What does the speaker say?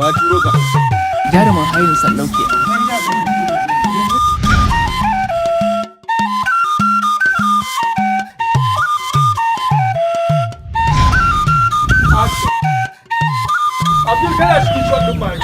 na turo ka. Jarumin hayin sallau ke. Abdul kana cikin shot din mai.